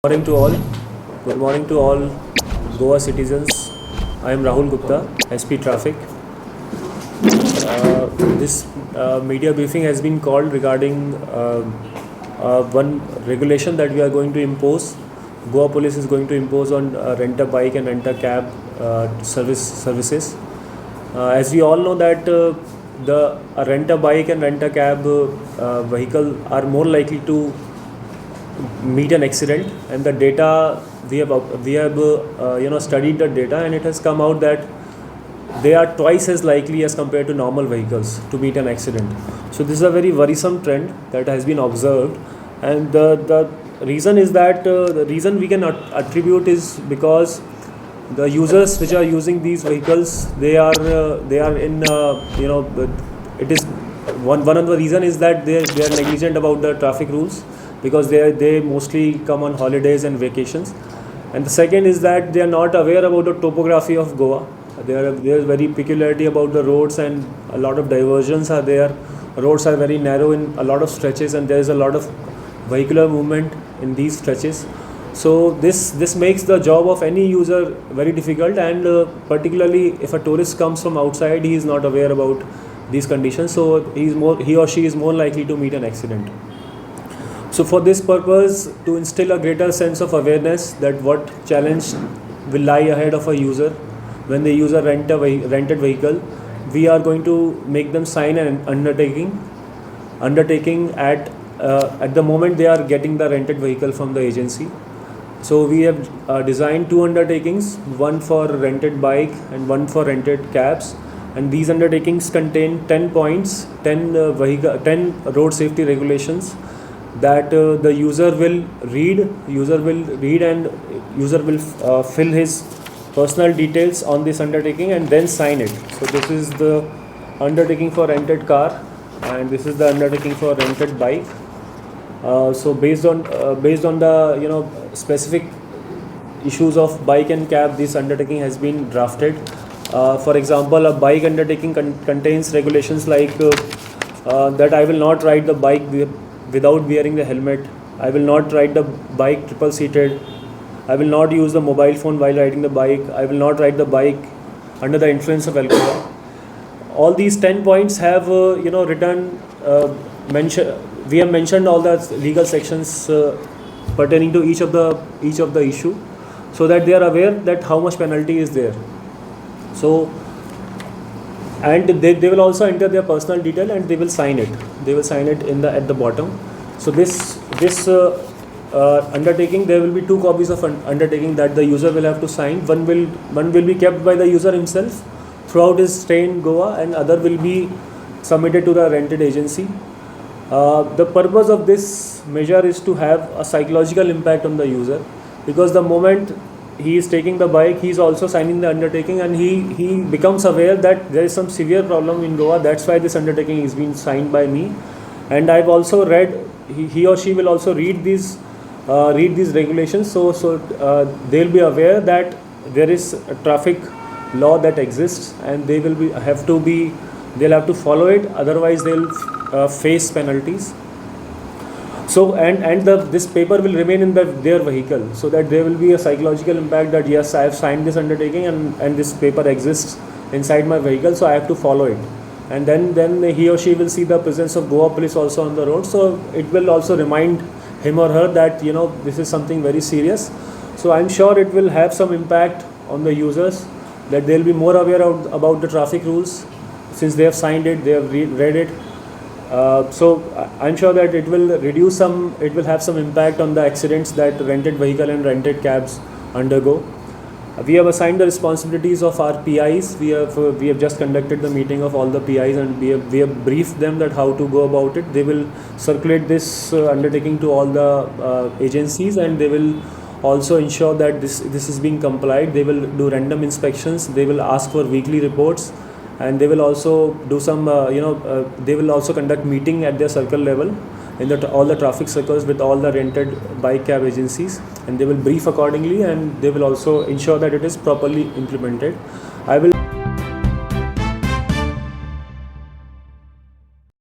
Morning to all. Good morning to all Goa citizens. I am Rahul Gupta, SP Traffic. This media briefing has been called regarding one regulation that we are going to impose. Goa Police is going to impose on rent-a-bike and rent-a-cab services. As we all know that the rent-a-bike and rent-a-cab vehicle are more likely to meet an accident, and the data we have studied the data, and it has come out that they are twice as likely as compared to normal vehicles to meet an accident. So this is a very worrisome trend that has been observed, and the reason is that the reason we can attribute is because the users which are using these vehicles, they are in it is one of the reason is that they are negligent about the traffic rules, because they mostly come on holidays and vacations. And the second is that they are not aware about the topography of Goa. There is very peculiarity about the roads, and a lot of diversions are there. Roads are very narrow in a lot of stretches, and there is a lot of vehicular movement in these stretches. So this makes the job of any user very difficult, and particularly if a tourist comes from outside, he is not aware about these conditions, so he or she is more likely to meet an accident. So for this purpose, to instill a greater sense of awareness that what challenge will lie ahead of a user when they use a rented vehicle, we are going to make them sign an undertaking at the moment they are getting the rented vehicle from the agency. So we have designed two undertakings, one for rented bike and one for rented cabs, and these undertakings contain 10 points, 10 road safety regulations that the user will read and user will fill his personal details on this undertaking and then sign it. So this is the undertaking for rented car, and this is the undertaking for rented bike. So based on the specific issues of bike and cab, this undertaking has been drafted. For example, a bike undertaking contains regulations like that I will not ride the bike without wearing the helmet. I will not ride the bike triple seated. I will not use the mobile phone while riding the bike. I will not ride the bike under the influence of alcohol. All these 10 points have written mention. We have mentioned all the legal sections pertaining to each of the issue, so that they are aware that how much penalty is there. So, and they will also enter their personal detail and they will sign it. They will sign it at the bottom. So this undertaking, there will be two copies of undertaking that the user will have to sign. One will be kept by the user himself throughout his stay in Goa, and other will be submitted to the rented agency. The purpose of this measure is to have a psychological impact on the user, because the moment he is taking the bike, he is also signing the undertaking, and he becomes aware that there is some severe problem in Goa. That's why this undertaking is being signed by me. And I've also read, he or she will also read these regulations, so they'll be aware that there is a traffic law that exists, and they'll have to follow it, otherwise they'll face penalties. So this paper will remain in their vehicle, so that there will be a psychological impact that yes, I have signed this undertaking, and this paper exists inside my vehicle, so I have to follow it. And then he or she will see the presence of Goa Police also on the road, so it will also remind him or her that this is something very serious. So I'm sure it will have some impact on the users, that they'll be more aware about the traffic rules, since they have signed it, they have read it. So I'm sure that it will have some impact on the accidents that rented vehicle and rented cabs undergo. We have assigned the responsibilities of our PIs. We have just conducted the meeting of all the PIs, and we have briefed them that how to go about it. They will circulate this undertaking to all the agencies, and they will also ensure that this is being complied. They will do random inspections. They will ask for weekly reports, and they will also do some they will also conduct meeting at their circle level in all the traffic circles with all the rented bike cab agencies, and they will brief accordingly, and they will also ensure that it is properly implemented. I will